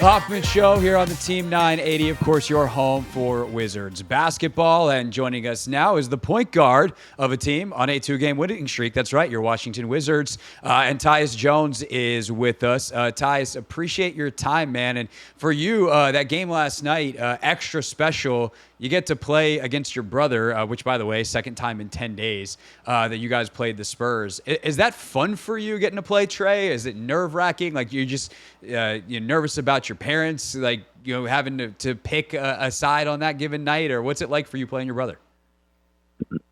Hoffman Show here on the Team 980. Of course, your home for Wizards basketball. And joining us now is the point guard of a team on a 2-game winning streak. That's right, your Washington Wizards. And Tyus Jones is with us. Tyus, appreciate your time, man. And for you, that game last night, extra special. You get to play against your brother, which, by the way, second time in 10 days that you guys played the Spurs. Is that fun for you, getting to play Trey? Is it nerve-wracking? Like, you're just you're nervous about your parents, like, having to pick a side on that given night? Or what's it like for you playing your brother?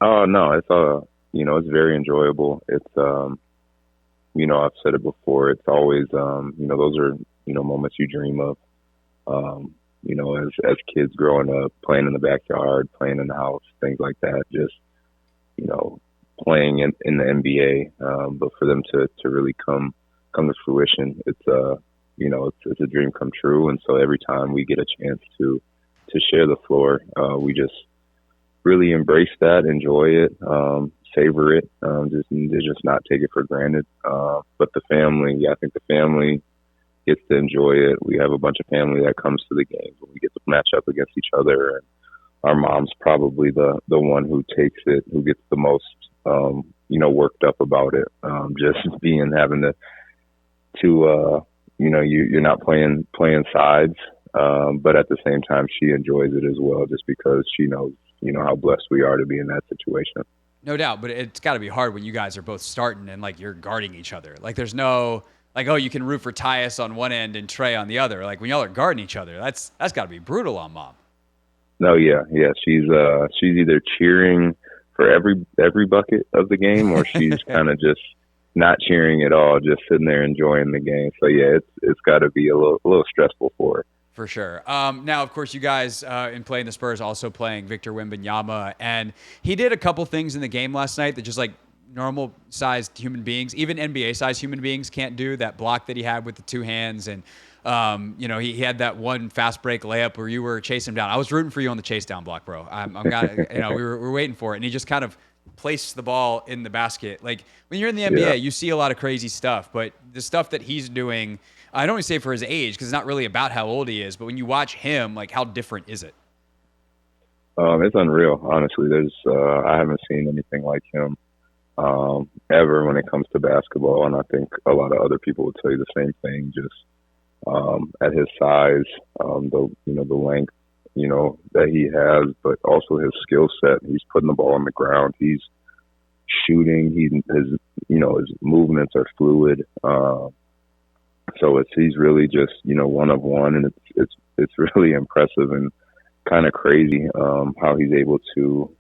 Oh, no, it's, it's very enjoyable. It's, I've said it before. It's always, those are, moments you dream of. As kids growing up, playing in the backyard, playing in the house, things like that, just, playing in the NBA. But for them to really come to fruition, it's a dream come true. And so every time we get a chance to share the floor, we just really embrace that, enjoy it, savor it, just not take it for granted. But the family, I think the family gets to enjoy it. We have a bunch of family that comes to the games when we get to match up against each other. And our mom's probably the one who takes it, who gets the most, worked up about it. Just having to you're not playing sides, but at the same time, she enjoys it as well, just because she knows, how blessed we are to be in that situation. No doubt, but it's got to be hard when you guys are both starting and, like, you're guarding each other. Like, there's no, like, oh, you can root for Tyus on one end and Trey on the other. Like, when y'all are guarding each other, that's got to be brutal on mom. No, yeah. She's either cheering for every bucket of the game, or she's kind of just not cheering at all, just sitting there enjoying the game. So yeah, it's got to be a little stressful for her. For sure. Now, of course, you guys in playing the Spurs also playing Victor Wembanyama, and he did a couple things in the game last night that just, like, normal-sized human beings, even NBA-sized human beings, can't do. That block that he had with the two hands, and he had that one fast break layup where you were chasing him down. I was rooting for you on the chase down block, bro. We were waiting for it, and he just kind of placed the ball in the basket. Like, when you're in the NBA, you see a lot of crazy stuff, but the stuff that he's doing, I don't even say for his age, because it's not really about how old he is, but when you watch him, like, how different is it? It's unreal, honestly. I haven't seen anything like him ever when it comes to basketball, and I think a lot of other people would tell you the same thing. Just at his size, the length, that he has, but also his skill set. He's putting the ball on the ground. He's shooting. His movements are fluid. So he's really just, one of one, and it's really impressive and kind of crazy how he's able to,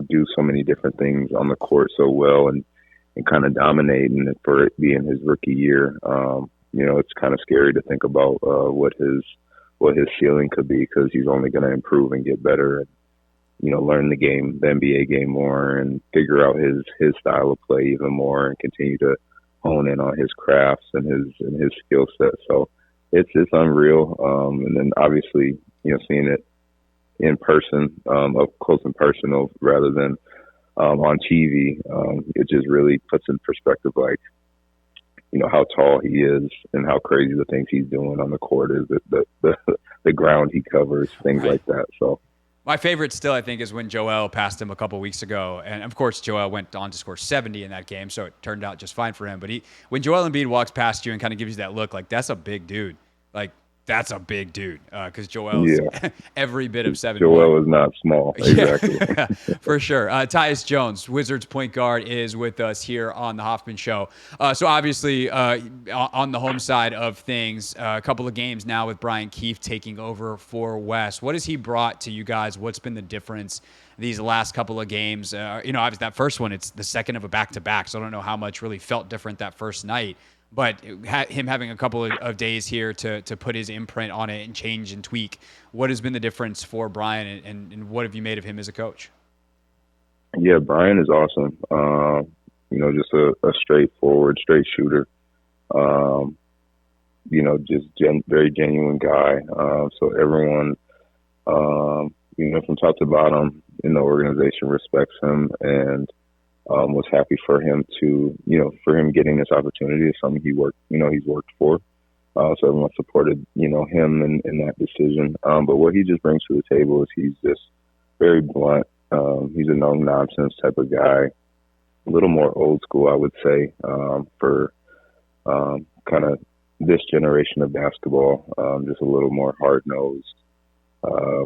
do so many different things on the court so well and kind of dominate. And for it being his rookie year, it's kind of scary to think about what his ceiling could be, because he's only going to improve and get better and, learn the NBA game more, and figure out his style of play even more, and continue to hone in on his crafts and his skill set. So it's unreal. And then obviously, seeing it in person, up close and personal rather than on TV, it just really puts in perspective, like, how tall he is and how crazy the things he's doing on the court is, the ground he covers, things like that. So my favorite still, I think, is when Joel passed him a couple weeks ago. And, of course, Joel went on to score 70 in that game, so it turned out just fine for him. But when Joel Embiid walks past you and kind of gives you that look, like, that's a big dude. Like, that's a big dude, because Joel is every bit of 7'1". Joel is not small. Exactly. Yeah, for sure. Tyus Jones, Wizards point guard, is with us here on the Hoffman Show. So obviously, on the home side of things, a couple of games now with Brian Keefe taking over for Wes. What has he brought to you guys? What's been the difference these last couple of games? Obviously that first one, it's the second of a back-to-back, so I don't know how much really felt different that first night. But him having a couple of days here to put his imprint on it and change and tweak, what has been the difference for Brian, and what have you made of him as a coach? Yeah, Brian is awesome. Just a straightforward, straight shooter. Just very genuine guy. So everyone, from top to bottom in the organization respects him, and was happy for him to, for him getting this opportunity is something he's worked for. So everyone supported, him in that decision. But what he just brings to the table is he's just very blunt. He's a no nonsense type of guy, a little more old school, I would say, for kind of this generation of basketball. Just a little more hard nosed, a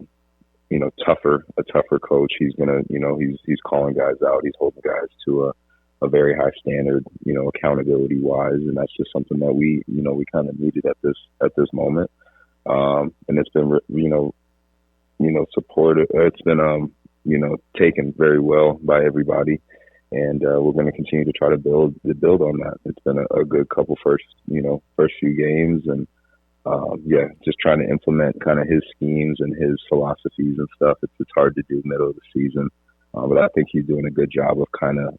tougher coach. He's gonna, he's calling guys out. He's holding guys to a very high standard, accountability wise, and that's just something that we kind of needed at this moment. And it's been, supported. It's been, taken very well by everybody, and we're going to continue to try to build on that. It's been a good couple first few games, and just trying to implement kind of his schemes and his philosophies and stuff. It's hard to do middle of the season, but I think he's doing a good job of kind of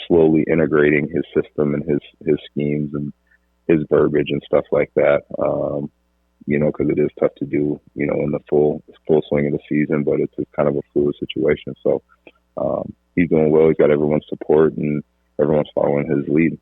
slowly integrating his system and his schemes and his verbiage and stuff like that. Because it is tough to do, in the full swing of the season, but it's kind of a fluid situation. So he's doing well. He's got everyone's support, and everyone's following his lead.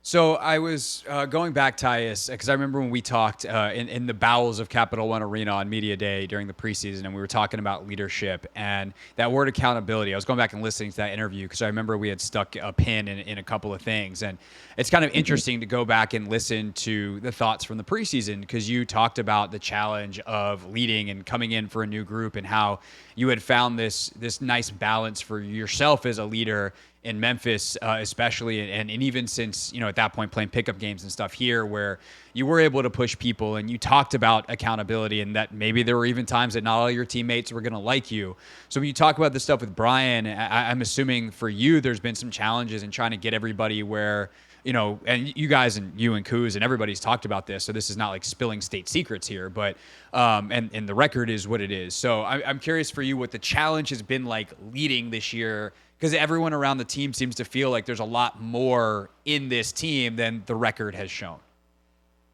So I was going back, Tyus, because I remember when we talked in the bowels of Capital One Arena on Media Day during the preseason, and we were talking about leadership and that word accountability. I was going back and listening to that interview because I remember we had stuck a pin in a couple of things. And it's kind of interesting to go back and listen to the thoughts from the preseason, because you talked about the challenge of leading and coming in for a new group and how you had found this nice balance for yourself as a leader in Memphis, especially, and even since, at that point playing pickup games and stuff here, where you were able to push people, and you talked about accountability and that maybe there were even times that not all your teammates were going to like you. So when you talk about this stuff with Brian, I'm assuming for you, there's been some challenges in trying to get everybody where, and you guys and you and Kuz and everybody's talked about this, so this is not like spilling state secrets here, but and the record is what it is. So I'm curious for you what the challenge has been like leading this year, because everyone around the team seems to feel like there's a lot more in this team than the record has shown.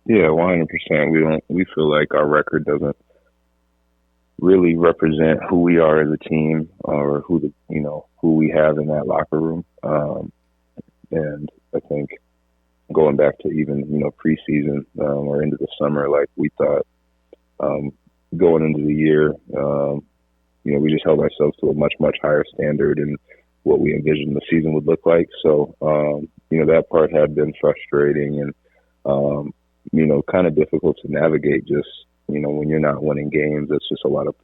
Yeah, 100%. We feel like our record doesn't really represent who we are as a team, or who we have in that locker room. And I think going back to even, preseason, or into the summer, like we thought, going into the year, we just held ourselves to a much, much higher standard and what we envisioned the season would look like. So, that part had been frustrating and, kind of difficult to navigate. Just, when you're not winning games, it's just a lot of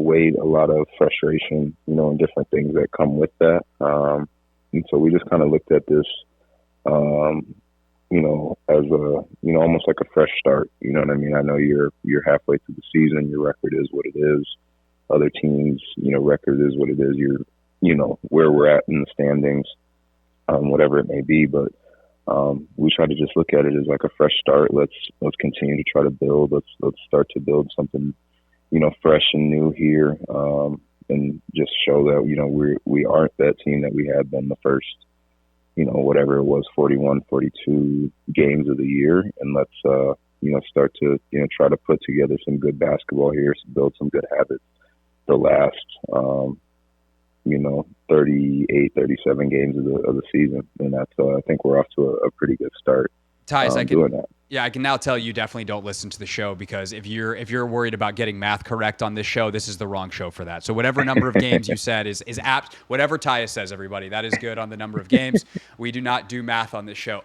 weight, a lot of frustration, and different things that come with that. And so we just kind of looked at this, as a, almost like a fresh start. You know what I mean? I know you're halfway through the season. Your record is what it is. Other teams, record is what it is. You're, where we're at in the standings, whatever it may be. But we try to just look at it as like a fresh start. Let's continue to try to build. Let's start to build something, fresh and new here, and just show that we aren't that team that we had been the first, whatever it was, 41, 42 games of the year, and let's start to try to put together some good basketball here, build some good habits. The last 38, 37 games of the season, and that's I think we're off to a pretty good start. Tyus, doing that. Yeah, I can now tell you definitely don't listen to the show, because if you're worried about getting math correct on this show, this is the wrong show for that. So whatever number of games you said is apt. Whatever Tyus says, everybody, that is good on the number of games. We do not do math on this show.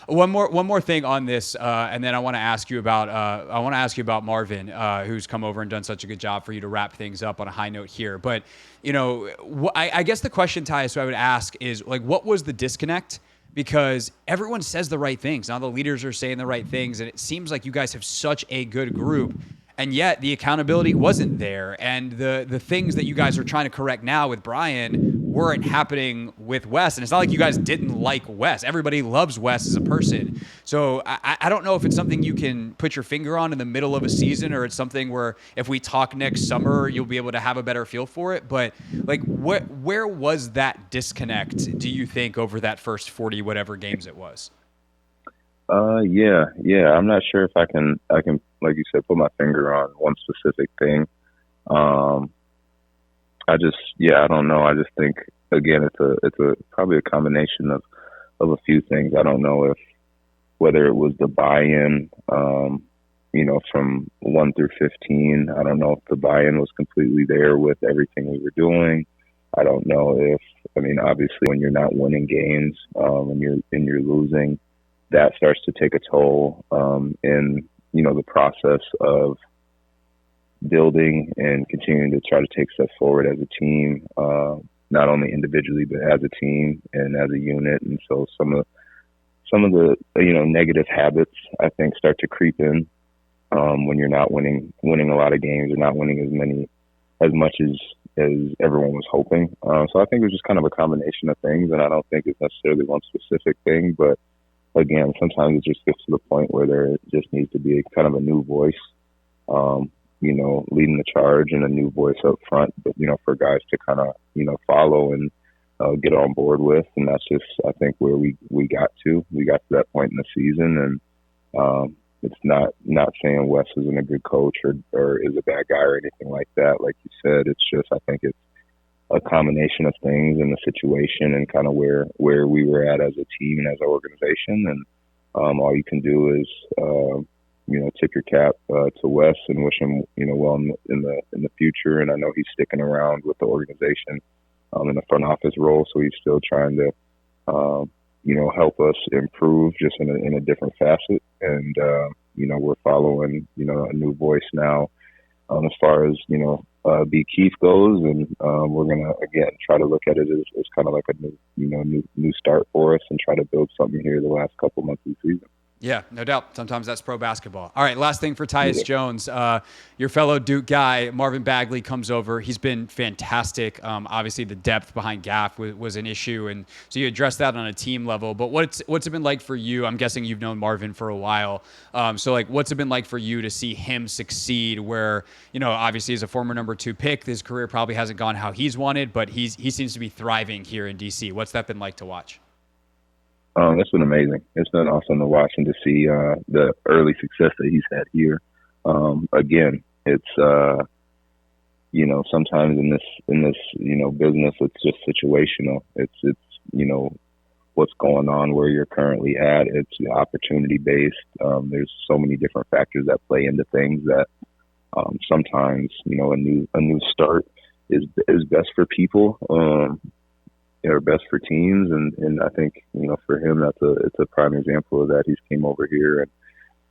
One more thing on this, and then I want to ask you about Marvin, who's come over and done such a good job for you to wrap things up on a high note here. But I guess the question, Tyus, I would ask is, like, what was the disconnect? Because everyone says the right things. Now the leaders are saying the right things, and it seems like you guys have such a good group, and yet the accountability wasn't there. And the things that you guys are trying to correct now with Brian weren't happening with Wes. And it's not like you guys didn't like Wes. Everybody loves Wes as a person. So I don't know if it's something you can put your finger on in the middle of a season, or it's something where if we talk next summer, you'll be able to have a better feel for it. But like, where was that disconnect, do you think, over that first 40 whatever games it was? Yeah. I'm not sure if I can, like you said, put my finger on one specific thing. I don't know. I just think, again, it's probably a combination of a few things. I don't know if, whether it was the buy-in, from 1 through 15. I don't know if the buy-in was completely there with everything we were doing. I don't know if, obviously when you're not winning games, and you're losing, that starts to take a toll, in, the process of building and continuing to try to take steps forward as a team, not only individually, but as a team and as a unit. And so some of the, negative habits, I think, start to creep in, when you're not winning a lot of games or not winning as much as everyone was hoping. So I think it was just kind of a combination of things, and I don't think it's necessarily one specific thing, but again, sometimes it just gets to the point where there just needs to be kind of a new voice, leading the charge, and a new voice up front, but, for guys to kind of, follow and get on board with. And that's just, I think, where we got to. We got to that point in the season, and it's not saying Wes isn't a good coach or is a bad guy or anything like that. Like you said, it's just, I think it's a combination of things in the situation and kind of where we were at as a team and as an organization. And all you can do is, tip your cap to Wes and wish him, well in the future. And I know he's sticking around with the organization in the front office role, so he's still trying to, help us improve just in a different facet. And we're following, a new voice now as far as B. Keefe goes, and we're gonna again try to look at it as kind of like a new start for us and try to build something here the last couple months of the season. Yeah, no doubt. Sometimes that's pro basketball. All right, last thing for Tyus Jones. Your fellow Duke guy, Marvin Bagley, comes over. He's been fantastic. Obviously, the depth behind Gaff was an issue, and so you addressed that on a team level. But what's it been like for you? I'm guessing you've known Marvin for a while. So, what's it been like for you to see him succeed where, obviously as a former number 2 pick, his career probably hasn't gone how he's wanted, but he seems to be thriving here in D.C. What's that been like to watch? It's been amazing. It's been awesome to watch and to see the early success that he's had here. Again, it's sometimes in this business, it's just situational. It's what's going on where you're currently at. It's opportunity based. There's so many different factors that play into things that sometimes a new start is best for people. Or best for teams, and I think for him it's a prime example of that. He's came over here, and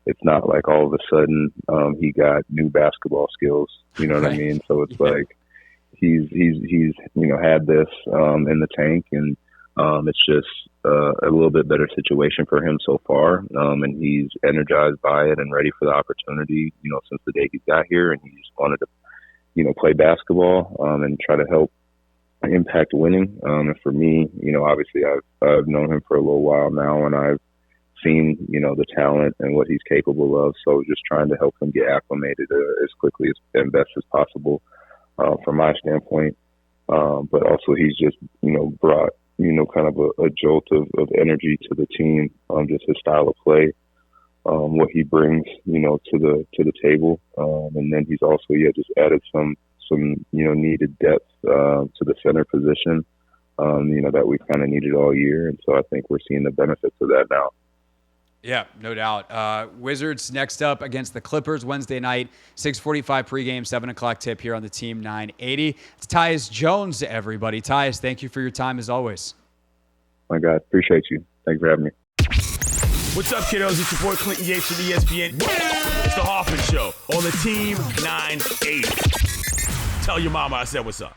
it's not like all of a sudden he got new basketball skills. You know what I mean? So it's like he's had this in the tank, and it's just a little bit better situation for him so far, and he's energized by it and ready for the opportunity. Since the day he got here, and he's wanted to play basketball and try to help impact winning. And for me, obviously I've known him for a little while now, and I've seen, the talent and what he's capable of. So just trying to help him get acclimated as quickly and best as possible from my standpoint. But also he's just, brought, kind of a jolt of energy to the team, just his style of play, what he brings, to the table. And then he's also, just added some needed depth to the center position, that we kind of needed all year. And so I think we're seeing the benefits of that now. Yeah, no doubt. Wizards next up against the Clippers Wednesday night, 6:45 pregame, 7 o'clock tip here on the Team 980. It's Tyus Jones, everybody. Tyus, thank you for your time as always. My God, appreciate you. Thank you for having me. What's up, kiddos? It's your boy Clinton Yates from ESPN. It's the Hoffman Show on the Team 980. Tell your mama I said what's up.